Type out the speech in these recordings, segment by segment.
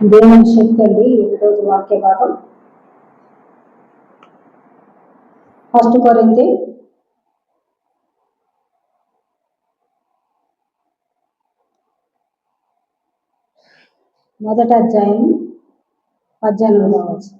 దేవుని శక్తి అండి. ఈరోజు వాక్య భాగం 1 కొరింథీ 1వ అధ్యాయం 18వ వచనం.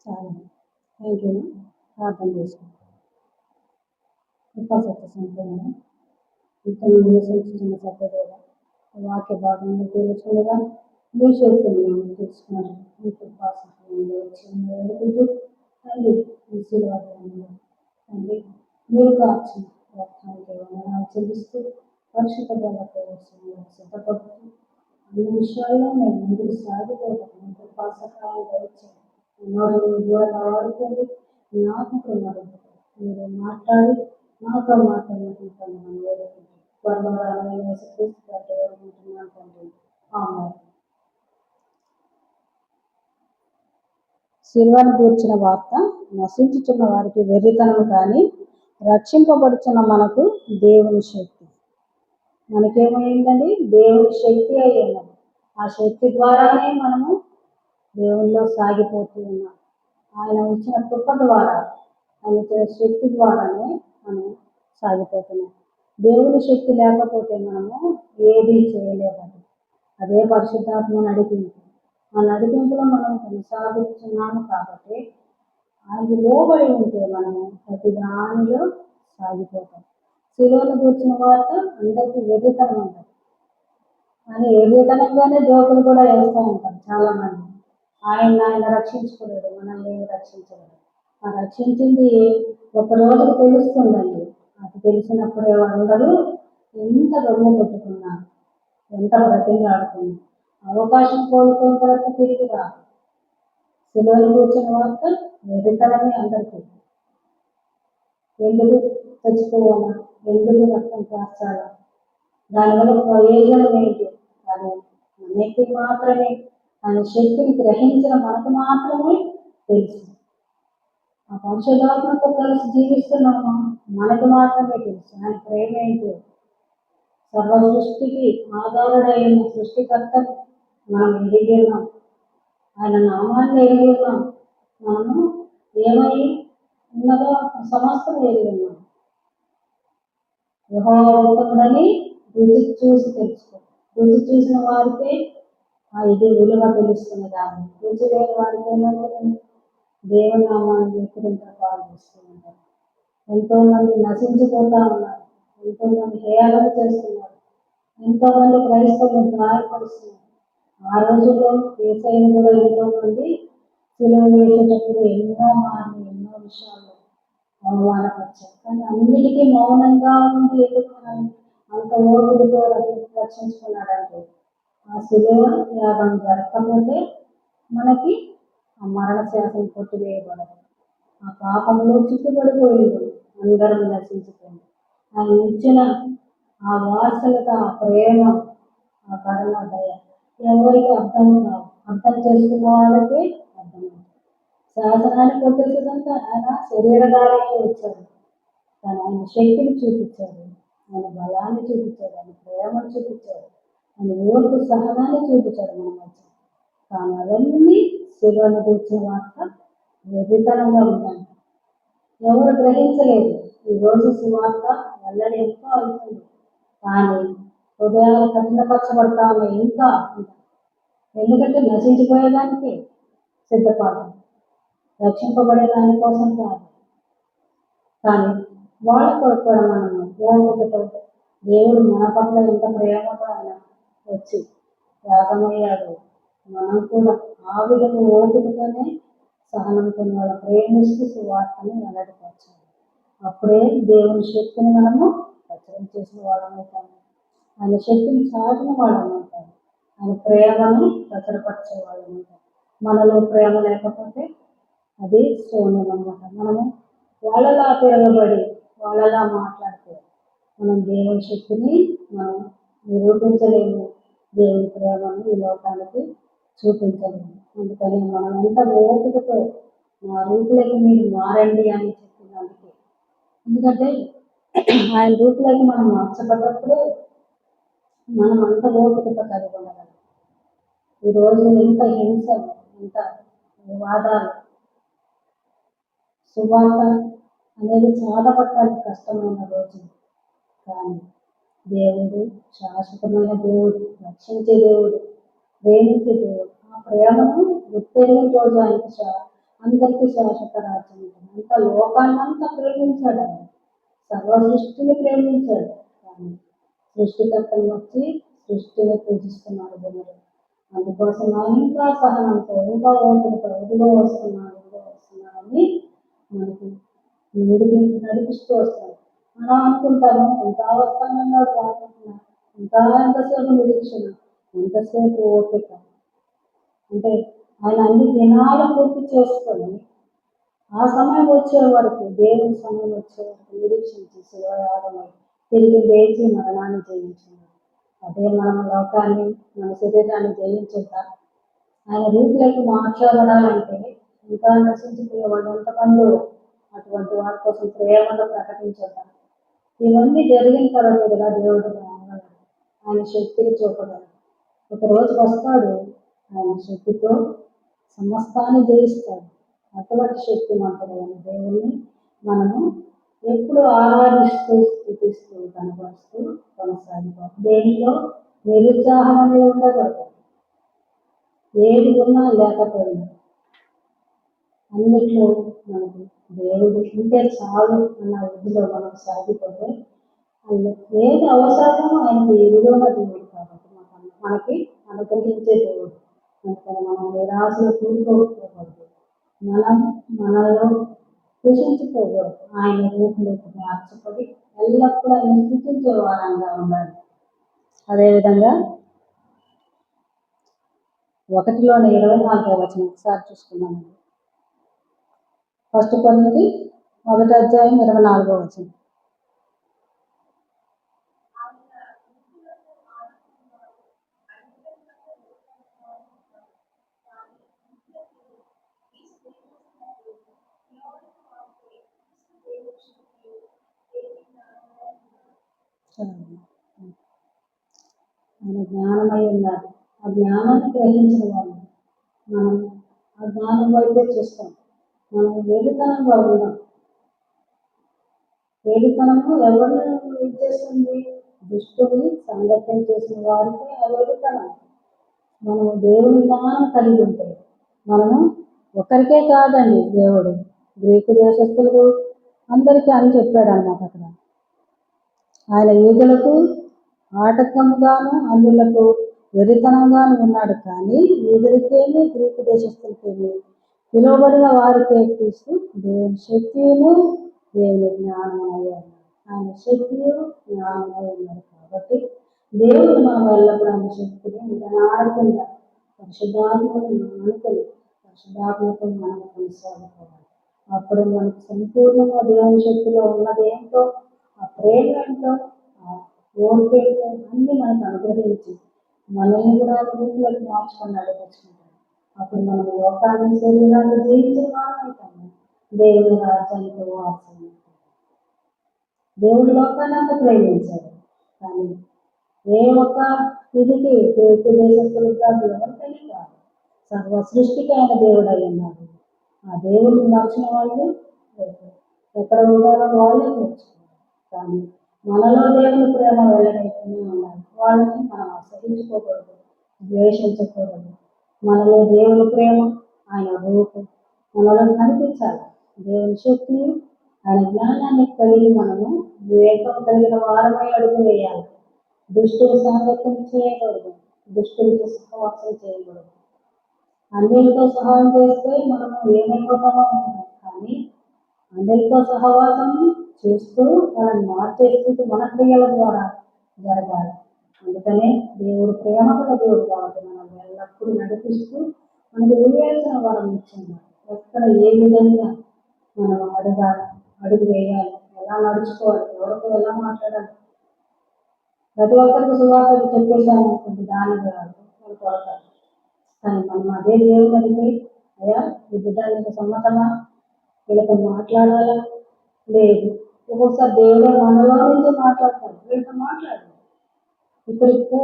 చాలా థ్యాంక్ యూ. ప్రార్థన చేసుకుంటాం. కృపా సత్య సంపూర్ణ ఇంతను నివసించిన సత్యదేవ వాక్య భాగంలో తెలుసుకునేగా మీ శక్తిని మేము తెలుసుకున్నాను. మీ కృపా సహాయంలో వేడుకుంటూ తండ్రి మీ శిల్వాలను తండ్రి మీరు కాచిన రక్తానికి వందనాలు చెల్లిస్తూ పరిశుద్ధ బలకు సిద్ధపడుతూ అన్ని విషయాల్లో మేము ముందుకు సాగిపోతాం. మీ కృపా సహాయంగా వచ్చాము. నోరు ద్వారా వాడుకోండి. జ్ఞాపకం మీరు మాట్లాడి నాతో మాట్లాడుకుంటాను. మనం వేడుకుంటాం. త్వరగా వేడుకుంటున్నాను తండ్రి. ఆమె సిల్వను కూర్చిన వార్త నశించుచున్న వారికి వెర్రితనము కానీ రక్షింపబడుచున్న మనకు దేవుని శక్తి. మనకేమైందండి? దేవుని శక్తి అయి ఉన్నది. ఆ శక్తి ద్వారానే మనము దేవునిలో సాగిపోతూ ఉన్నాం. ఆయన ఇచ్చిన కృప ద్వారా, ఆయన ఇచ్చిన శక్తి ద్వారానే మనం సాగిపోతున్నాం. దేవుని శక్తి లేకపోతే మనము ఏది చేయలేదండి. అదే పరిశుద్ధాత్మ నడిపింపు. ఆ నడిపింపులో మనం కొనసాగుతున్నాము కాబట్టి ఆయన లోబడి ఉంటే మనము ప్రతి దానిలో సాగిపోతాం. శిలువను కూర్చున్న వార్త అందరికీ వెర్రితనం ఉంటుంది. కానీ వెర్రితనంగానే జోకులు కూడా వేస్తూ ఉంటారు చాలా మంది. ఆయన రక్షించుకోలేడు, మనల్ని ఏమి రక్షించలేడు. ఆ రక్షించింది ఒక రోజుకు తెలుస్తుందండి. అది తెలిసినప్పుడే అందరూ ఎంత గమ్ము పెట్టుకున్నారు, ఎంత బ్రతిమలాడుతున్నారు. అవకాశం కోల్పోయిన తర్వాత తిరిగి రాదు. సెలవులు కూర్చున్న వార్త వెర్రితనమే అందరికీ. ఎందుకు తెచ్చుకోవాలా? ఎందుకు రక్తం కాచాలా? దానివల్ల ప్రయోజనం ఏంటి? అది మనకి మాత్రమే, ఆయన శక్తిని గ్రహించిన మనకు మాత్రమే తెలుసు. ఆ పరిశుద్ధాత్మతో కలిసి జీవిస్తున్నాము, మనకు మాత్రమే తెలుసు ఆయన ప్రేమ ఏంటో. సర్వ సృష్టికి ఆధారుడైన సృష్టికర్తను మనం ఎరిగి ఉన్నాం. ఆయన నామాన్ని ఎరిగి ఉన్నాం. మనము ఏమై ఉన్నదో సమస్తం ఎరిగి ఉన్నాం. యెహోవా ఉత్తముడని రుచి చూసి తెలుసుకో. రుచి చూసిన వారికి ఇది విలువ తెలుస్తుంది. కానీ రుచి లేని వారికి ఏమవుతుంది? దేవుని నామాన్ని ఎప్పుడింత పాలు చేస్తూ ఉంటారు. ఎంతో మంది నశించిపోతా ఉన్నారు. ఎంతో మంది హేళన చేస్తున్నారు. ఎంతో మంది క్రైస్తవులను గాయపరుస్తున్నారు. ఆ రోజుల్లో యేసయ్యను కూడా ఎంతో మంది సిలువ వేసేటప్పుడు ఎన్నో మార్లు ఎన్నో విషయాలు అవమానపరిచారు. కానీ అన్నిటికీ మౌనంగా ఉండి ఎందుకు అంత ఓపికతో రక్షించుకున్నాడంటే ఆ సిలువ యాగం జరగకపోతే మనకి ఆ మరణ శాసనం కొట్టివేయబడదు. ఆ పాపంలో చిక్కుపడిపోయింది, అందరం నశించిపోయింది. ఆయన ఇచ్చిన ఆ వాత్సల్యత, ఆ ప్రేమ, ఆ కరుణ, దయ ఎవరికి అర్థం కావు. అర్థం చేసుకున్న వాళ్ళకి అర్థమవుతుంది. శాసనాన్ని కొట్టేసేదంతా ఆయన శరీరధారానికి వచ్చాడు. కానీ ఆయన శక్తిని చూపించాడు, ఆయన బలాన్ని చూపించాడు, ఆయన ప్రేమను చూపించాడు, ఆయన ఓర్పు సహనాన్ని చూపించాడు మన మధ్య. కానీ అవన్నీ శిలువను కూర్చున్న వార్త వెర్రితనంగా ఉందంట. ఎవరు గ్రహించలేదు. ఈరోజు సువార్త వెల్లడి ఎంతో అవుతుంది, కానీ హృదయాలు కఠినపరచబడతా ఉన్నాయి ఇంకా. ఎందుకంటే నశించిపోయేదానికి సిద్ధపడదు, రక్షింపబడే దానికోసం కాదు. కానీ వాళ్ళ కొరకు కూడా మనము ఓపికతో దేవుడు మన పట్ల ఎంత ప్రేమగా ఆయన వచ్చి యాగమయ్యాడు. మనం కూడా ఆ విధంగా ఓపికతోనే సహనంతో వాళ్ళ ప్రేమిస్తూ సువార్తని వెల్లడిపరచాలి. అప్పుడే దేవుని శక్తిని మనము ప్రచారం చేసిన వాళ్ళమవుతాము. ఆయన శక్తిని చాటిన వాళ్ళమవుతాము. ఆయన ప్రేమను ప్రచురపరిచే వాళ్ళమవుతాం. మనలో ప్రేమ లేకపోతే అది శూన్యం అన్నమాట. మనము వాళ్ళలా తిరగబడి వాళ్ళలా మాట్లాడితే మనం దేవుని శక్తిని మనం నిరూపించలేము. దేవుని ప్రేమను ఈ లోకానికి చూపించలేదు. అందుకని మనం ఎంత ఓపికతో నా రూపులోకి మీరు మారండి అని చెప్తున్నానికి. ఎందుకంటే ఆయన రూపులోకి మనం మార్చబడ్డప్పుడే మనం అంత ఓపికతో కలిగి ఉండగలం. ఈరోజు ఎంత హింసలు, ఎంత వివాదాలు, సువార్త అనేది చాటపట్టడానికి కష్టమైన రోజు. కానీ దేవుడు శాశ్వతమైన దేవుడు, రక్షించే దేవుడు, ప్రేమించే దేవుడు. ఆ ప్రేమను గుర్తెరిగిన రోజు ఆయనకి అందరికీ శాశ్వత రాజ్యం ఉంటుంది. అంత లోకాన్నంతా ప్రేమించాడు ఆయన, సర్వ సృష్టిని ప్రేమించాడు. కానీ సృష్టికర్తను వచ్చి సృష్టిని పూజిస్తున్నాడు దేవుడు. అందుకోసం ఇంకా సహనంతో, ఇంకా ఓపికతో ఎదుగో వస్తున్నాడని మనకి ముందుకు నడిపిస్తూ వస్తాడు. మనం అనుకుంటాము ఇంకా వస్తానన్నాడు రాకుంటున్నా, ఎంతసేపు నిరీక్షణ, ఎంతసేపు ఓపిక. అంటే ఆయన అన్ని దినాలు పూర్తి చేసుకొని ఆ సమయం వచ్చే వరకు, దేవుని సమయం వచ్చే వరకు నిరీక్షించి శివయాగమై తిరిగి లేచి మరణాన్ని జయించింది. అదే మనం లోకాన్ని, మన శరీరాన్ని జయించుతా ఆయన రూపులోకి మార్చబడాలంటే ఇంకా నశించిపోయే వాళ్ళు ఎంతమంది, అటువంటి వారి కోసం ప్రేమలో ప్రకటించడం. ఇవన్నీ జరిగిన తర్వాత కదా దేవుడు ఆయన శక్తిని చూపగలడు. ఒకరోజు వస్తాడు, ఆయన శక్తితో సమస్తాన్ని జయిస్తాడు. అటువంటి శక్తి మాత్రమే దేవుణ్ణి మనము ఎప్పుడు ఆరాధిస్తూ, స్థుతిస్తూ, కనపరుస్తూ కొనసాగిపోతాం. దేనిలో నిరుత్సాహం అనేది ఉండకూడదు. ఏది ఉన్నా లేకపోయినా అన్నిట్లో మనకు దేవుడు ఉంటే చాలు అన్న విధిలో మనం సాగిపోతే, అందులో ఏది అవసరమో ఆయనకి ఎదుగున్న దేవుడు కాబట్టి మనకి అనుగ్రహించే దేవుడు. అందుకని మనం నిరాశలు కూరుకోకూడదు, మనలో కృషించుకోకూడదు. ఆయన రూపులోకి మార్చబడి ఎల్లప్పుడూ ఆయన స్థుతించే వారంగా ఉండాలి. అదేవిధంగా 1లోని 24వ వచనం ఒకసారి చూసుకున్నామండి. 1 కొరింథీ 1:24వ వచనం. ఆయన జ్ఞానమై ఉన్నారు. ఆ జ్ఞానాన్ని గ్రహించిన వాళ్ళు మనం ఆ జ్ఞానం వైపే చూస్తాం. మనం వేడితనంగా ఉన్నాం. వేడితనము ఎవరిని ఏం చేస్తుంది? దుష్టుని సంగతం చేసిన వారికి ఆ వేడితనం. మనం దేవుని జ్ఞానం కలిగి ఉంటే, మనము ఒకరికే కాదండి, దేవుడు గ్రీకు దేశస్తులకు అందరికీ అని చెప్పాడు అన్నమాట. అక్కడ ఆయన యూదులకు ఆటంకంగాను అందులకు వెరితనంగాను ఉన్నాడు. కానీ యూదులకేమి గ్రీకు దేశస్తులకేమి పిలువబడిన వారికే క్రీస్తు దేవుని శక్తియును దేవుని జ్ఞానం అయ్యారు. ఆయన శక్తియు జ్ఞానం ఉన్నారు. కాబట్టి దేవుడు మనం ఎల్లప్పుడూ ఆయన శక్తిని ఆడకుండా పరిశుద్ధాత్మను అనుకుని పరిశుద్ధాత్మతో మనం కొనసాగుకోవాలి. అప్పుడు మనకు సంపూర్ణంగా దేవుని శక్తిలో ఉన్నది ఏంటో, ఆ ప్రేమ ఏంటో, ఆ ఓర్పు ఏంటో అన్ని మనకు అనుగ్రహించి మనల్ని కూడా రూపులోకి మార్చుకొని నడిపించుకుంటాం. అప్పుడు మనం లోకాన్ని, శరీరాన్ని జయించిన వారమవుతాము. దేవుని రాజ్యానికి వారసులు. దేవుడు లోకాన్ని అంతా ప్రేమించాడు. కానీ ఏ ఒక్క ఇదికి గ్రీకు దేశస్తులకు కాదు, ఎవరికైనా కాదు, సర్వ సృష్టికి ఆయన దేవుడు అయి ఉన్నాడు. ఆ దేవుడిని మార్చిన వాళ్ళు ఎక్కడ ఉన్నారో వాళ్ళే నేర్చుకున్నారు. కానీ మనలో దేవుని ప్రేమ వెళ్ళడైతేనే ఉన్నారు. వాళ్ళని మనం అసహించుకోకూడదు, ద్వేషించకూడదు. మనలో దేవుని ప్రేమ, ఆయన రూపం మనలో కనిపించాలి. దేవుని శక్తి, ఆయన జ్ఞానాన్ని కలిగి మనము వివేకం కలిగిన వారమై అడుగు వేయాలి. దుష్టుని సాంగత్యం చేయకూడదు, దుష్టులతో సహవాసం చేయకూడదు. అందరితో సహాయం చేస్తే మనము ఏమైపోతామో, కానీ అందరితో సహవాసం చేస్తూ వాళ్ళని మార్చేస్తూ మన క్రియల ద్వారా జరగాలి. అందుకనే దేవుడు ప్రేమ గల దేవుడు కాబట్టి మనం ఎల్లప్పుడూ నడిపిస్తూ మనకు వేయాల్సిన వరం ఇచ్చింది. ఎక్కడ ఏ విధంగా మనం అడుగు వేయాలి, ఎలా నడుచుకోవాలి, ఎవరితో ఎలా మాట్లాడాలి. ప్రతి ఒక్కరికి సువార్త చెప్పేసాను అనుకుంటే దాని కొడతారు. కానీ మనం అదే దేవుడు అడిగితే, అయ్యా ఈ బిడ్డ నీకు సమ్మతమా, వీళ్ళతో మాట్లాడాలా? లేదు. ఒక్కొక్కసారి దేవుడే మనలో నుంచి మాట్లాడతాడు, వీళ్ళతో మాట్లాడు, ఇక్కడికి పో,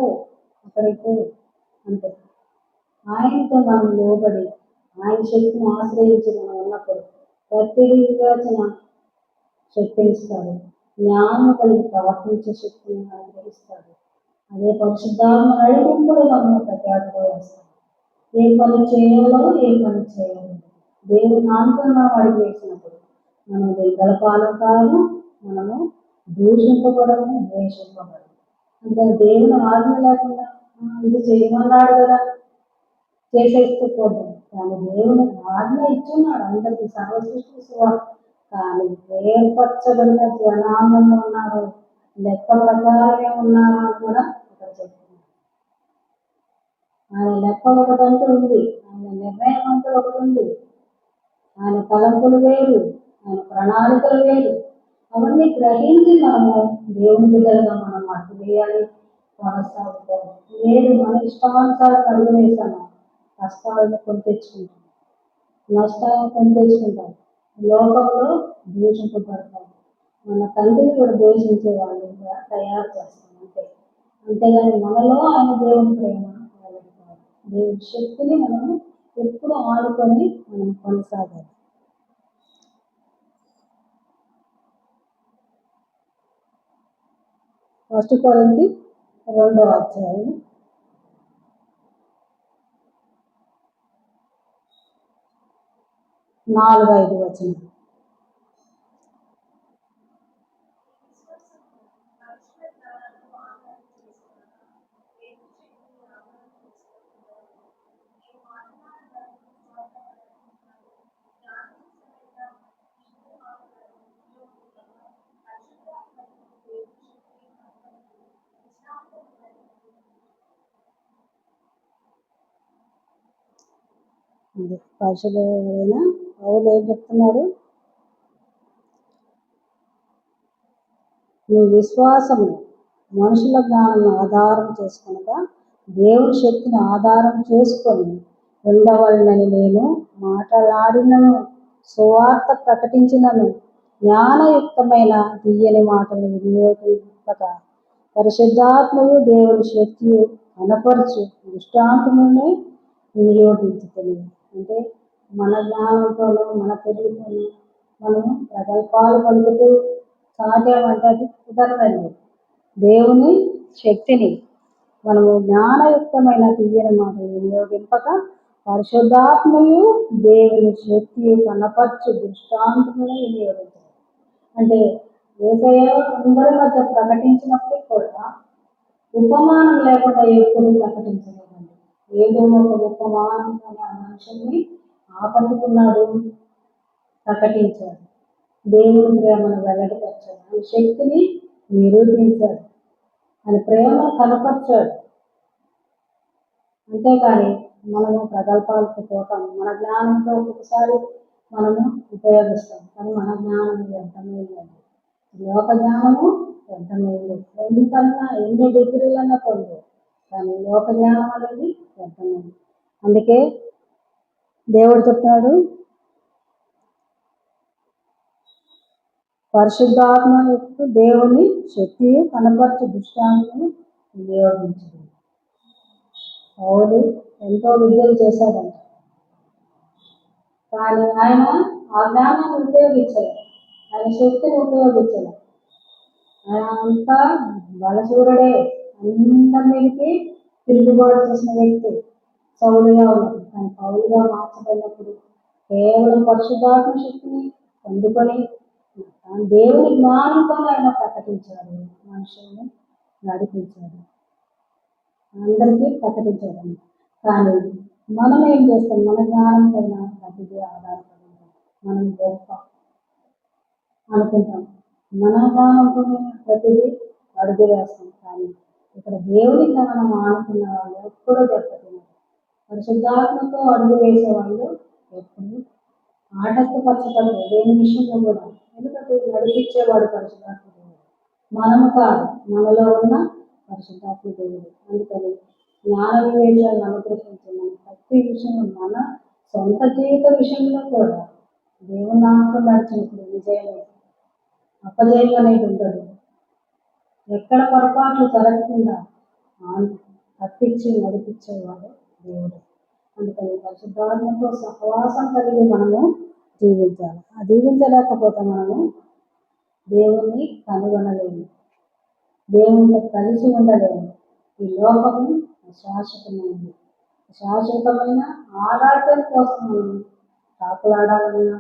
అక్కడికి పో అంతే. ఆయనతో మనం లోబడి ఆయన శక్తిని ఆశ్రయించి మనం ఉన్నప్పుడు ప్రతి వివేచన శక్తిని ఇస్తాడు, జ్ఞానం కలిగి ప్రవర్తించే శక్తిని అనుగ్రహిస్తాడు. అదే పరిశుద్ధాత్మ నడిపింపుడు మనం ప్రత్యేకత వేస్తాం. ఏ పని చేయాలో ఏ పని చేయాలి దేవుని నామమున మనం అడిగి వేసినప్పుడు మనం గలపాలం కాదు, మనము దూషింపబడము, ద్వేషింపబడము. అంటే దేవుని ఆజ్ఞ లేకుండా ఇది చేయమన్నాడు కదా చేసేస్తే పోతాం. కానీ దేవుని ఆజ్ఞ ఇచ్చున్నాడు అందరికి, సర్వసృష్టి సువార్త. కానీ ఏర్పరచబడిన జనాంగంలో ఉన్నారు, లెక్క ప్రకారమే ఉన్నారు అని కూడా ఇక్కడ చెప్తున్నారు. ఆయన లెక్క ఒకటంటూ ఉంది, ఆయన నిర్ణయం అంటూ ఒకటి ఉంది, ఆయన తలంపులు వేరు, ఆయన ప్రణాళికలు వేరు. అవన్నీ గ్రహించి మనము దేవుని బిడ్డలుగా మనం అడుగు వేయాలి, కొనసాగుతాం. లేదు మన ఇష్టానుసారం అడుగు వేసాము, కష్టాలను కొని తెచ్చుకుంటాం, నష్టాలను కొని తెచ్చుకుంటాం, లోకంలో దూషింపబడతాం, మన తండ్రిని కూడా దూషించే వాళ్ళు కూడా తయారు చేస్తాం అంతే. అంతేగాని మనలో ఆయన దేవుని ప్రేమ వెలుగుతారు, దేవుని శక్తిని మనము ఎప్పుడు ఆడుకొని మనం కొనసాగాలి. ఫస్ట్ కొరింథీ 2వ అధ్యాయం 4-5 వచనం. పరిశుద్ధమైన పౌలు ఏం చెప్తున్నాడు? మీ విశ్వాసము మనుషుల జ్ఞానం ఆధారం చేసుకొనక దేవుని శక్తిని ఆధారం చేసుకొని ఉండవలనని నేను మాట్లాడినను, సువార్త ప్రకటించినను, జ్ఞానయుక్తమైన తీయని మాటలు వినియోగింపక పరిశుద్ధాత్మయు దేవుని శక్తియు కనపరచు దృష్టాంతమునే వినియోగించుతుంది. అంటే మన జ్ఞానంతోనూ మన తెలివితోనూ మనము ప్రగల్భాలు పలుకుతూ సాధ్యమంటే అది కుదరదండి. దేవుని శక్తిని మనము జ్ఞానయుక్తమైన తీయని మాటలు వినియోగింపక పరిశుద్ధాత్మయు దేవుని శక్తియు కనపరచు దృష్టాంతమునే వినియోగించాలి. అంటే యేసయ్య అందరి మధ్య ప్రకటించినప్పుడు కూడా ఉపమానం లేకుండా ఎప్పుడు ప్రకటించలేదండి. ఏదో ఒక ఉపమానంతోనే ఆ మనుషుల్ని ఆపట్టుకున్నాడు, ప్రకటించాడు, దేవుని ప్రేమను వెల్లడిపరిచాడు, ఆయన శక్తిని నిరూపించాడు, ఆయన ప్రేమను కనపరిచాడు. అంతేకాని మనము ప్రగల్భాలకు పోతాం, మన జ్ఞానంతో ఒక్కొక్కసారి మనము ఉపయోగిస్తాం, కానీ మన జ్ఞానం వ్యర్థమైందండి. లోక జ్ఞానము వ్యర్థమైంది. ఎందుకన్నా ఎన్ని డిగ్రీలన్నా పొందు, కానీ లోక జ్ఞానం అనేది వ్యర్థమైంది. అందుకే దేవుడు చెప్తాడు, పరిశుద్ధాత్మ యొక్క దేవుని శక్తి కనపరచు దృష్టాంతము వినియోగించదు. పౌలు ఎంతో విద్యలు చేశాడంట, కానీ ఆయన ఆ జ్ఞానాన్ని ఉపయోగించలేదు, ఆయన శక్తిని ఉపయోగించలేదు. ఆయన అంతా బలశూరుడే, అందరి మీదకి తిరుగుబాటు చేసిన వ్యక్తి సౌలుగా ఉన్నది. కానీ పౌలుగా మార్చబడినప్పుడు కేవలం పరిశుద్ధాత్మ శక్తిని పొందుకొని దేవుని జ్ఞానంతో ఆయన ప్రకటించాడు, మనుషుల్ని నడిపించాడు, అందరికీ ప్రకటించాడు. కానీ మనం ఏం చేస్తాం? మన జ్ఞానం పైన ప్రతిదీ ఆధారపడి ఉంటాం, మనం గొప్ప అనుకుంటాం, మన జ్ఞానంతో ప్రతిదీ అడుగు వేస్తాం. కానీ ఇక్కడ దేవుని జ్ఞానం ఆనుకున్న వాళ్ళు ఎప్పుడూ దెబ్బతిన్నారు. పరిశుద్ధాత్మతో అడుగు వేసే వాళ్ళు ఎప్పుడు ఆటంకపరచబడరు దేని విషయంలో కూడా. ఎందుకంటే నడిపించేవాడు పరిశుద్ధాత్మ దేవుడు, మనము కాదు, మనలో ఉన్న పరిశుద్ధాత్మ దేవుడు. అందుకని జ్ఞాన వివేకాలను అనుగ్రహించి మనం ప్రతి విషయంలో మన సొంత జీవిత విషయంలో కూడా దేవుని నామం నడిచినప్పుడు విజయం అపజయం అనేది ఉండదు. ఎక్కడ పొరపాట్లు జరగకుండా తప్పించి నడిపించేవాడు దేవుడు. అందుకని పరిశుద్ధాత్మతో సహవాసం కలిగి మనము జీవించాలి. ఆ జీవించలేకపోతే మనము దేవుణ్ణి కనుగొనలేము, దేవునితో కలిసి ఉండలేము. ఈ లోకము శాశ్వతమైనది. శాశ్వతమైన ఆరాధన కోసం మనం కాపులాడాలన్నా,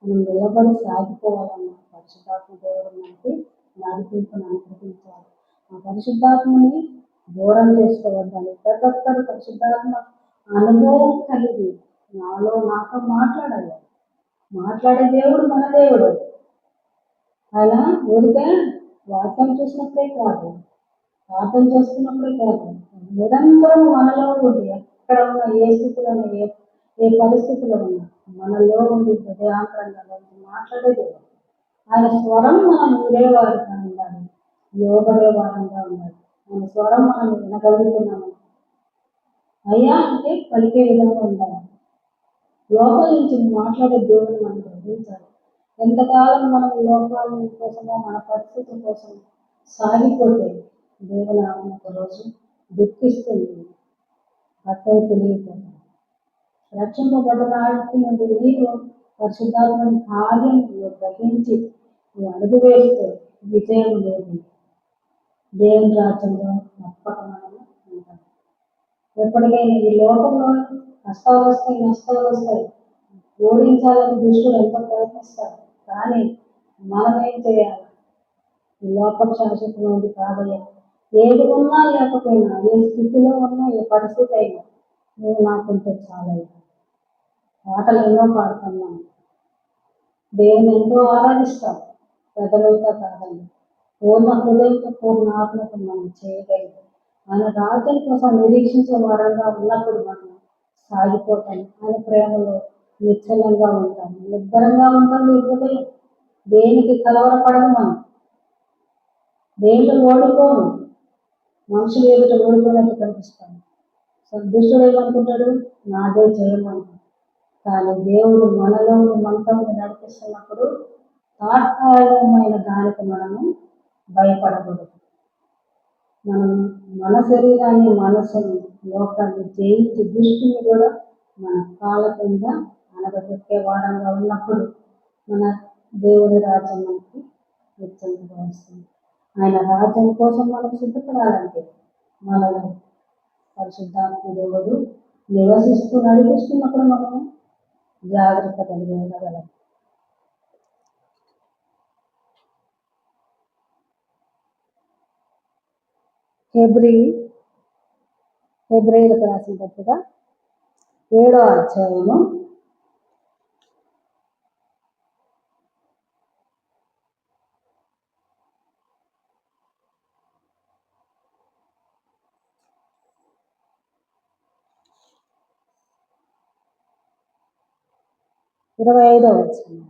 మనం నిలబడి సాగిపోవాలన్నా పరిశుద్ధాత్మ దేవుడు మనకి నడిపింపును అనుగ్రహించాలి. ఆ పరిశుద్ధాత్మని దూరం చేసుకోవద్దని ప్రతి ఒక్కరు పరిశుద్ధాత్మ అనుభవం కలిగి నాతో మాట్లాడాలి. మాట్లాడే దేవుడు మన దేవుడు. ఆయన ఊరికే వాక్యం చూసినప్పుడే కాదు, ప్రార్థన చేసుకున్నప్పుడే కాదు, నిరంతరం మనలో ఉండి ఎక్కడ ఉన్నా, ఏ స్థితిలో ఉన్నా, ఏ పరిస్థితిలో ఉన్నా మనలో ఉండి హృదయాంతరంగా మాట్లాడే దేవుడు. ఆయన స్వరం మనం వినే వారంగా ఉండాలి, లోబడే వారంగా ఉండాలి. ఆయన స్వరం మనం వినగలుగుతున్నాము అయ్యా అంటే పలికే విధంగా ఉండాలి. లోపల నుంచి మాట్లాడే దేవుని మనం గ్రహించాలి. ఎంతకాలం మనం లోకాల కోసమో మన పరిస్థితి కోసం సాగిపోతే దేవుని ఆమె ఒక రోజు దుఃఖిస్తుంది, అత్తయ్య తెలియకుండా. రక్షింపబడ్డ నుండి నీరు పరిశుద్ధాత్మని కార్యం గ్రహించి నువ్వు అడుగు వేస్తే విజయం లేదు. దేవుని రాజ్యంలో తప్పక మనము ఉంటాం. ఎప్పటికైనా ఈ లోకంలో కష్టాలు వస్తాయి, నష్టాలు వస్తాయి, ఓడించాలని దుష్టుడు ఎంతో ప్రయత్నిస్తారు. కానీ మనం ఏం చేయాలి? ఈ లోకం శాశ్వతమైనది కాదయ్యా. ఏది ఉన్నా లేకపోయినా, ఏ స్థితిలో ఉన్నా, ఏ పరిస్థితి అయినా నువ్వు నాకుంటే చాలయ్యా. పాటలు ఎన్నో పాడుతున్నాను, దేవుని ఎంతో ఆరాధిస్తాం, పెద్దలతో కాదండి. పూర్ణ హృదయంతో పూర్ణ ఆత్మతో మనం చేయగలిగాం. ఆయన రాజ్యం కోసం నిరీక్షించే వారంగా ఉన్నప్పుడు మనం సాగిపోతాం. ఆయన ప్రేమలో నిశ్చలంగా ఉంటాం, నిబ్బరంగా ఉంటాం. ఈ హృదయం దేనికి కలవరపడదు. మనం దేంట్లో ఓడిపోను. మనుషులు ఎదుట ఓడిపోయినట్టు కనిపిస్తాను. దుష్టుడు ఏమనుకుంటాడు? నాదే చేయమంటాడు. కానీ దేవుడు మనలో మనతో నడిపిస్తున్నప్పుడు తాత్కాలికమైన దానికి మనము భయపడకూడదు. మనం మన శరీరాన్ని, మనసుని, లోకాన్ని జయించి దృష్టిని కూడా మన కాళ్ళ కింద అనగదొక్కే వారంగా ఉన్నప్పుడు మన దేవుని రాజ్యం మనకి హెచ్చరించగా వస్తుంది. ఆయన రాజ్యం కోసం మనం సిద్ధపడాలంటే మనలో పరిశుద్ధాత్మ దేవుడు నివసిస్తూ నడిపిస్తున్నప్పుడు మనము జాగ్రత్త కలిగి ఉండగలం. హెబ్రీయులకు రాసిన పత్రిక 7వ అధ్యాయము 25వ వచనం.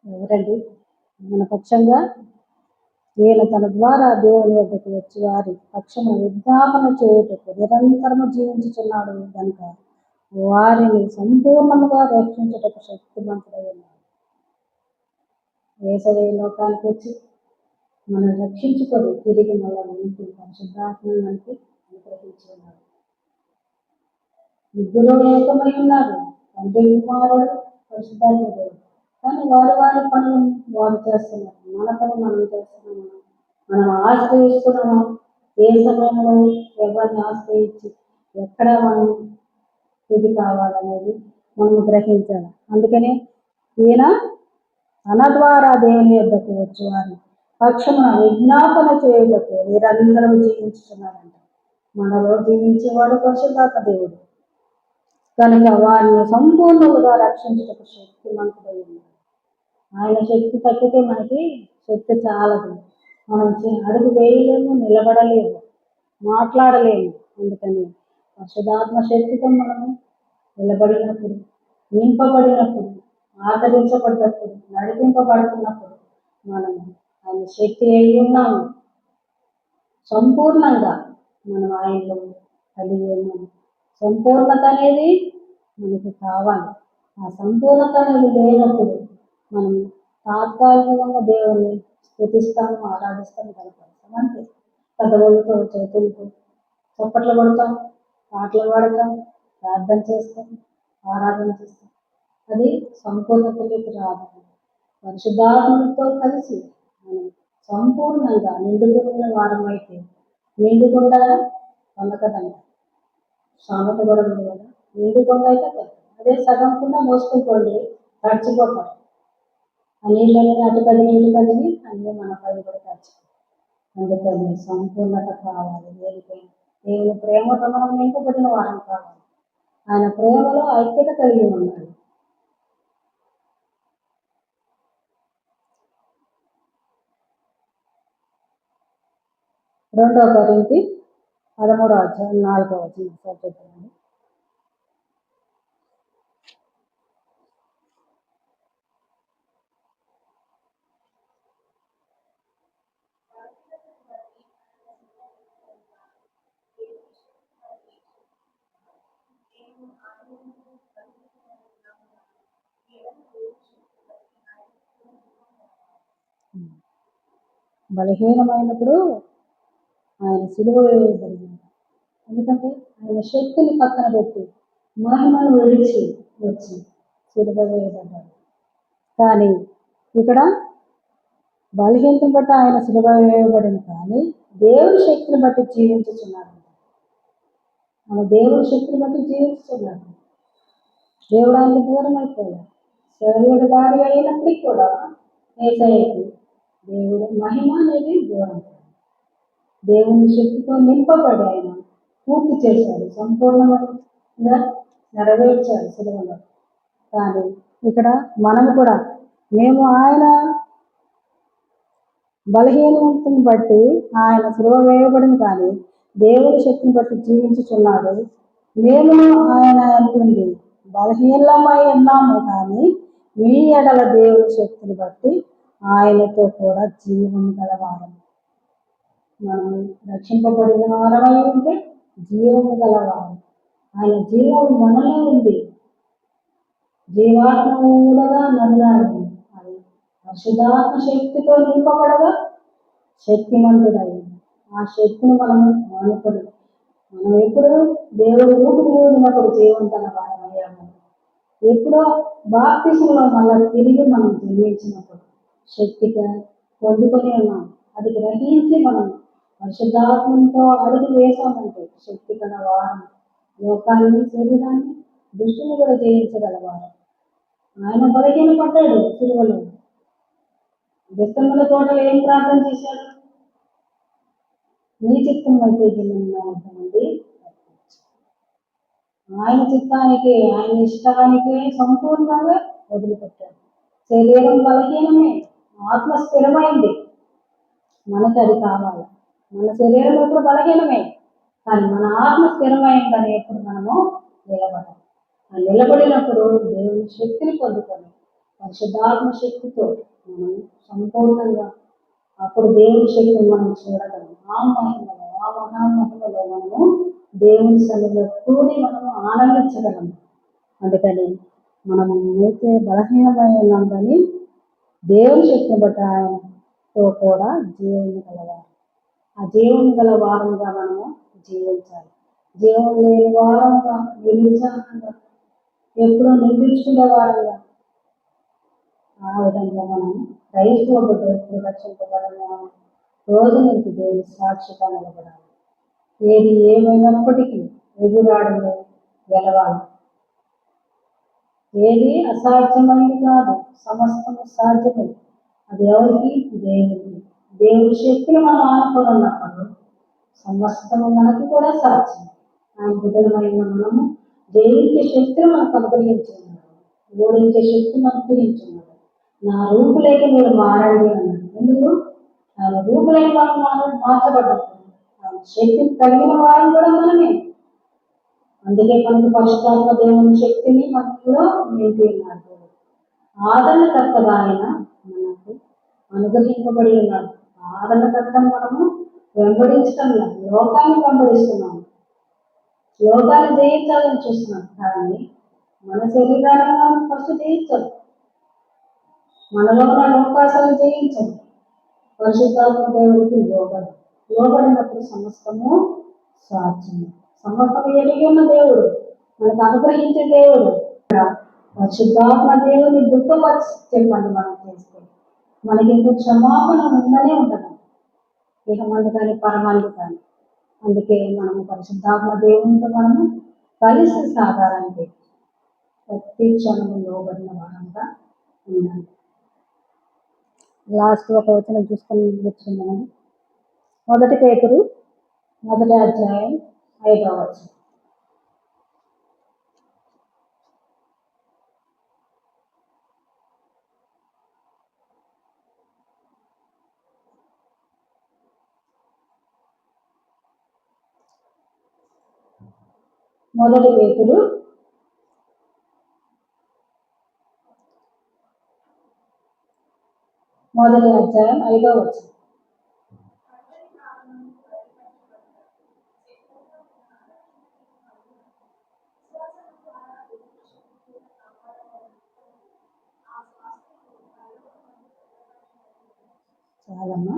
ఎవరండి? మన పక్షంగా ఈయన తన ద్వారా దేవుని వద్దకు వచ్చి వారి పక్షము విజ్ఞాపన చేయుటకు నిరంతరము జీవించుచున్నాడు కనుక వారిని సంపూర్ణముగా రక్షించుటకు శక్తిమంతుడై ఉన్నాడు. యేసయ్య లోకానికి వచ్చి మనం రక్షించుకొని తిరిగి మళ్ళీ మనకి పరిశుద్ధాత్మను మనకి అనుగ్రహించి ఉన్నాడు. ఇద్దరు ఏకమై ఉన్నారు, తండ్రి కుమారుడు పరిశుద్ధాత్మ దేవుడు. కానీ వారి పనులు వారు చేస్తున్నారు, మన పని మనం చేస్తున్నాము. మనం ఆశ్రయిస్తున్నాము. ఏ సమయంలో ఎవరిని ఆశ్రయించి ఎక్కడ మనం ఇది కావాలనేది మనం గ్రహించాలి. అందుకనే ఈయన తన ద్వారా దేవుని యొద్దకు వచ్చి వారిని పక్షమున విజ్ఞాపన చేయుటకు నిరంతరం జీవించుతున్నాడంట. మనలో జీవించేవాడు పరిశుద్ధాత్మ దేవుడు కనుక వారిని సంపూర్ణముగా రక్షించుటకు శక్తిమంతుడై ఉన్నాడు. ఆయన శక్తి తగ్గితే మనకి శక్తి చాలదు. మనం అడుగు వేయలేము, నిలబడలేము, మాట్లాడలేము. అందుకని పరిశుద్ధాత్మ శక్తితో మనము నిలబడినప్పుడు, నింపబడినప్పుడు, ఆదరించబడ్డప్పుడు, నడిపింపబడుతున్నప్పుడు మనము ఆయన శక్తి అయి ఉన్నాము. సంపూర్ణంగా మనం ఆయనలో కలిగి ఉన్నాము. సంపూర్ణత అనేది మనకి కావాలి. ఆ సంపూర్ణత అనేది లేనప్పుడు మనం తాత్కాలికంగా దేవుని స్తుతిస్తాము, ఆరాధిస్తాము, కనపడతాం. అంతే కథలతో చేతులతో చప్పట్లు కొడతాం, పాటలు పాడతాం, ప్రార్థన చేస్తాం, ఆరాధన చేస్తాం. అది సంపూర్ణతలోకి రాదు. పరిశుద్ధాత్మతో కలిసి మనం సంపూర్ణంగా నిండుకున్న వారం అయితే నిండుకుండా పొందకదంట. సామెత కూడా ఉంది కదా, నిండుకుండా అయితే అదే సగం కూడా మోసుకుంటోండి తడిచిపోతారు. ఆ నీళ్ళని అటు కదిలి ఇటు కదిలి అన్నీ మన పైన కూడా తడిచిపోతాయి. అందుకని సంపూర్ణత కావాలి. దేనికైనా దేవుని ప్రేమతో మనం నింపబడిన వారం కావాలి. ఆయన ప్రేమలో ఐక్యత కలిగి ఉండాలి. రెండవ కొరింథీ 13వ అధ్యాయం 4వ వచనం చదువుతున్నాను. బలహీనమైనప్పుడు ఆయన సిలువ వేయబడింది. ఎందుకంటే ఆయన శక్తిని పక్కన పెట్టి మహిమను విడిచి వచ్చి సిలువ వేయబడ్డాడు. కానీ ఇక్కడ బలహీనతను బట్టి ఆయన సిలువ వేయబడింది, కానీ దేవుడి శక్తిని బట్టి జీవించుచున్నాడు. ఆయన దేవుడి శక్తిని బట్టి జీవించుతున్నాడు. దేవుడు ఆయనకు దూరం అయిపోయాడు. శరీర దారి అయినప్పటికీ కూడా ఏసయ్యకు దేవుడు మహిమ అనేది దూరం. దేవుని శక్తితో నింపబడి ఆయన పూర్తి చేశాడు, సంపూర్ణంగా నెరవేర్చాడు సిలువలో. కానీ ఇక్కడ మనము కూడా మేము ఆయన బలహీనతను బట్టి ఆయన సిలువ వేయబడింది, కానీ దేవుని శక్తిని బట్టి జీవించుచున్నాడు. మేము ఆయన అనుకుంది బలహీనమై ఉన్నాము, కానీ మీ ఎడల దేవుని శక్తిని బట్టి ఆయనతో కూడా జీవం గలవారం. మనం రక్షింపబడిన వారమై ఉంటే జీవము గలవారం. ఆయన జీవం మనలో ఉంది. జీవాత్మ ఊడగా నల్లాడు. అది పరిశుద్ధాత్మ శక్తితో నింపబడగా శక్తిమంతుడైంది. ఆ శక్తిని మనము అనుకుని మనం ఎప్పుడు దేవుడు ఊపిరి ఊదినప్పుడు జీవంతన వారమయ్యాము. ఎప్పుడో బాప్తిసంలో మళ్ళా తిరిగి మనం జన్మించినప్పుడు శక్తిగా పొందుకొని ఉన్నాం. అది గ్రహించి మనం పరిశుద్ధాత్మతో అడుగు వేసామంటే శక్తి గల వారం, లోకాన్ని, శరీరాన్ని, దుష్టుని కూడా జయించగలవారు. ఆయన బలహీన పడ్డాడు సిలువలో. గెత్సేమనే తోటలో ఏం ప్రార్థన చేశాడు? నీ చిత్తం అయితే నుండి ఆయన చిత్తానికి, ఆయన ఇష్టానికి సంపూర్ణంగా వదిలిపెట్టాడు. శరీరం బలహీనమే, ఆత్మ స్థిరమైంది. మనకు అది కావాలి. మన శరీరం ఎప్పుడు బలహీనమే, కానీ మన ఆత్మ స్థిరమైందని ఎప్పుడు మనము నిలబడాలి. ఆ నిలబడినప్పుడు దేవుని శక్తిని పొందుకొని పరిశుద్ధాత్మ శక్తితో మనం సంపూర్ణంగా అప్పుడు దేవుని శక్తిని మనం చూడగలం. ఆ మహిమలో, ఆ మహామహిమలో మనము దేవుని సన్నిధిలో కూడి మనము ఆనందించగలము. అందుకని మనము అయితే బలహీనమై ఉన్నామని దేవుని శక్తిని బట్టి ఆయనతో కూడా జీవం గలవారు. ఆ జీవం గల వారంగా మనము జీవించాలి. జీవం లేని వారంగా, నిర్విచారంగా, ఎప్పుడో నిందించుకునే వారంగా, ఆ విధంగా మనం క్రైస్తవ బిడ్డ ఎప్పుడు రక్షింపబడిన రోజు నుంచి దేవుని సాక్షిగా నిలబడాలి. ఏది ఏమైనప్పటికీ ఎదురాడలే గెలవాలి. ఏది అసాధ్యమైనది కాదు, సమస్తము సాధ్యమే. అది ఎవరికి? దేవుడికి. దేవుడి శక్తిని మనం ఆనుకొని ఉన్నప్పుడు సమస్తము మనకు కూడా సాధ్యం. ఆయన బిడ్డలమైన మనము జయించే శక్తిని మనకు అనుగ్రహించున్నాడు, ఓడించే శక్తి మనకు గ్రహించున్నాడు. నా రూపులేక మీరు మారండి అన్నాడు. ఎందుకు? ఆయన రూపులేక మనం మార్చబడ్డప్పుడు ఆయన శక్తిని కలిగిన వారం కూడా మనమే. అందుకే మనకు పరిశుద్ధాత్మ దేవుని శక్తిని మనలో నింపి ఉన్నాడు. ఆదరణకర్తగా ఆయన మనకు అనుగ్రహింపబడి ఉన్నాడు. ఆదరణకర్తను మనము వెంబడించడం లేదు, లోకాన్ని వెంబడిస్తున్నాము. లోకాన్ని జయించాలని చూస్తున్నాం, కానీ మన శరీరాన్ని మనం ఫస్ట్ జయించాలి. మనలో ఉన్న లోకాసాలను జయించాలి. పరిశుద్ధాత్మ దేవుడికి లోబడినప్పుడు సమస్తము సాధ్యము. సమస్తము ఎరిగి ఉన్న దేవుడు, మనకు అనుగ్రహించే దేవుడు. పరిశుద్ధాత్మ దేవుని దుఃఖపరిచి చెప్పండి, మనం చేస్తే మనకి ఇంకో క్షమాపణ ఉందనే ఉండదు, ఇక మంది కానీ పరమాలు కానీ. అందుకే మనము పరిశుద్ధాత్మ దేవునితో మనము కలిసి సాగాలంటే ప్రతి క్షణము లోబడిన వారంగా ఉండాలి. లాస్ట్ ఒక వచనం చూసుకొని మనం 1 పేతురు 1వ అధ్యాయం 5వ వచనం. మొదటి పేతురు 1వ అధ్యాయం 5వ వచనం. చాలమ్మా.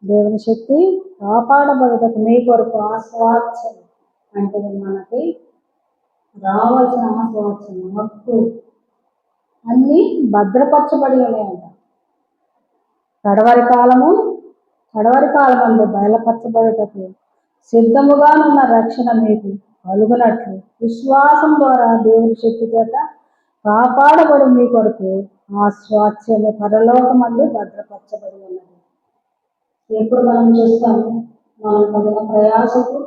దేవుని శక్తి కాపాడబడటకు మీ కొరకు ఆస్వాచ్యం అంటే మనకి రావాల్సిన ఆస్వాచ్యం హక్కు అన్నీ భద్రపరచబడి ఉన్నాయంట. కడవరి కాలమందు బయలుపరచబడటకు సిద్ధముగానున్న రక్షణ మీకు కలుగునట్లు విశ్వాసం ద్వారా దేవుని శక్తి చేత కాపాడబడి మీ కొరకు ఆ స్వాస్థ్యము పరలోకమందు భద్రపరచబడి ఉన్నది. ఎప్పుడు మనం చూస్తాము, మనం పడిన ప్రయాసకు,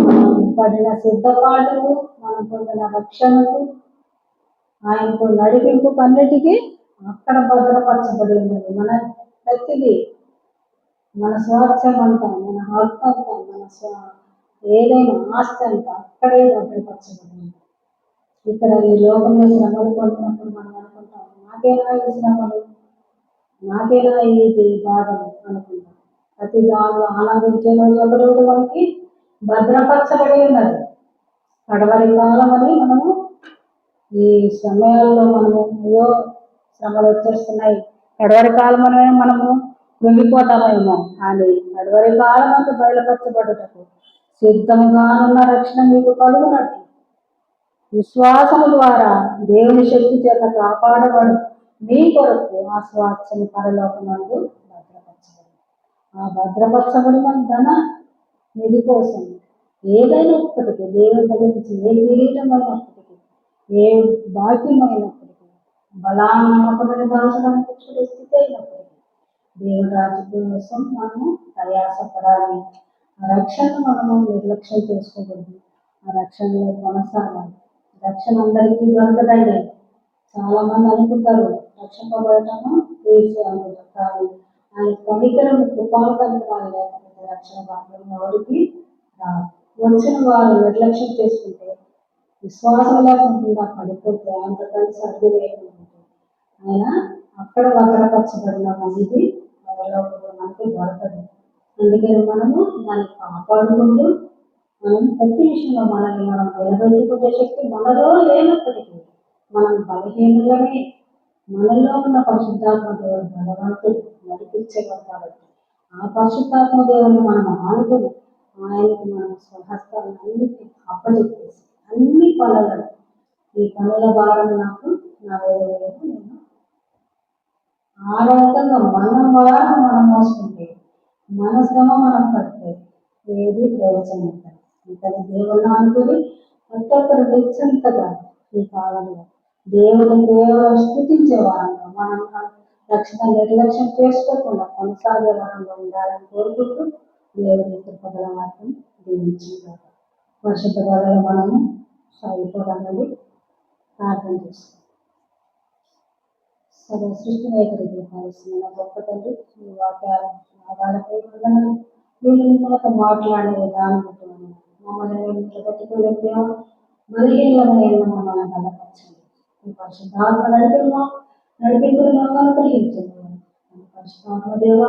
మనం పడిన సిద్ధపాటుకు, మనం పొందిన రక్షణకు, ఆయనకు నడిపింపు కన్నిటికీ అక్కడ భద్రపరచబడి ఉన్నది. మన ప్రతిదీ, మన స్వాస్థ్యం అంతా, మన హక్కు అంతా, మన ఏదైనా ఆస్తి అంతా అక్కడే భద్రపరచబడింది. ఇక్కడ ఈ లోకంలో శ్రమలు పొందినప్పుడు మనం అనుకుంటాం, నాకేనా ఈ శ్రమలు, నాకేనా ఇది బాధలు అనుకుంటాం. ప్రతి దానిలో ఆనందించే రోజు ఒక రోజు మనకి భద్రపరచబడి ఉన్నది. కడవరి కాలం అని మనము ఈ సమయాల్లో మనము అయ్యో శ్రమలు వచ్చేస్తున్నాయి, కడవరి కాలం అని మనము కృంగిపోతామేమో, కానీ కడవరి కాలం అంతా బయలుపరచబడుటకు సిద్ధముగానున్న రక్షణ మీకు కలుగునట్లు విశ్వాసము ద్వారా దేవుని శక్తి చేత కాపాడబడు మీ కొరకు ఆ స్వాస్థ్యము పరలోకమందు భద్రపరచబడి, ఆ భద్రపరచబడిన ధన నిధి కోసం ఏదైనప్పటికీ, దేవుని గురించి ఏ కిరీటమైనప్పటికీ, ఏ భాగ్యమైనప్పటికీ, బలాన్ని నమ్మకమైన దాచడానికి చూడే స్థితి అయినప్పటికీ దేవుని రాజ్యం కోసం మనము ప్రయాసపడాలి. ఆ రక్షణను మనము నిర్లక్ష్యం చేసుకోకూడదు. ఆ రక్షణలో కొనసాగాలి. రక్షణ అందరికీ దొరకదండి. చాలా మంది అనుకుంటారు రక్షింపబడటము వేసి అనుకుంటారు, కానీ ఆయన కనికరం కృపాకరణ వాళ్ళు లేకపోతే రక్షణ భాగ్యం ఎవరికి రాదు. వచ్చిన వారు నిర్లక్ష్యం చేసుకుంటే, విశ్వాసం లేకుండా పడిపోతే, ఆయనతో కలిసి అడుగు లేకుంటే ఆయన అక్కడ భద్రపరచబడిన అనేది మనకి దొరకదు. అందుకని మనము దాన్ని కాపాడుకుంటూ మనం ప్రతి విషయంలో మనల్ని మనం నిలబెట్టుకునే శక్తి మనలో లేనప్పటికీ మనం బలహీనులమే. మనలో ఉన్న పరిశుద్ధాత్మ దేవుడు బలవంతుడు, నడిపించేవాడు. కాబట్టి ఆ పరిశుద్ధాత్మ దేవుని మనం ఆనుకొని ఆయనకి మనం స్వహస్తాలను అన్నిటికీ అప్పచెప్పేసి అన్ని పనులను, ఈ పనుల భారం నాకు నా వేరే నేను ఆ రకంగా మనం వారం మనం మోసుకుంటే, మన శ్రమ మనం పడితే ఏది ప్రయోజనం ఉంటుంది. అందుకని దేవుని అనుకుని ప్రతి ఒక్కరు నిశ్చింతగా ఈ కాలంలో దేవుని కేవలం స్థుతించే వారంగా, మనం రక్షణ నిర్లక్ష్యం చేసుకోకుండా కొనసాగే వారంగా ఉండాలని కోరుకుంటూ దేవుని కృపగల వాటిని దీవించుకుంటారు. పరిశుద్ధ బలలో మనము సాగిపోవాలని ప్రార్థన చేస్తాం. సరే, సృష్టిని ఏకరీతిగా పాలిస్తున్న గొప్ప తండ్రి, ఈ వాక్యాలు ఆధారపై మీరు నిమ్మలతో మాట్లాడే విధానం మమ్మల్ని మేము నిలబెట్టుకోలేకపోయాం. బలహీనమైన మమ్మల్ని బలపరచండి. మీ పరిశుద్ధాత్మ నడిపింపులు మాకు అనుగ్రహించండి. పరిశుద్ధాత్మ దేవ,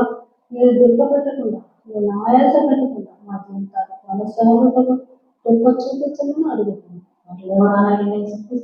మీరు దుఃఖపెట్టకుండా, మీరు ఆయాస పెట్టకుండా మా జీవితాలకు అనుసరణ దుఃఖ చూపించమని అడుగుతున్నాం. వాటిలో ఆయన శక్తి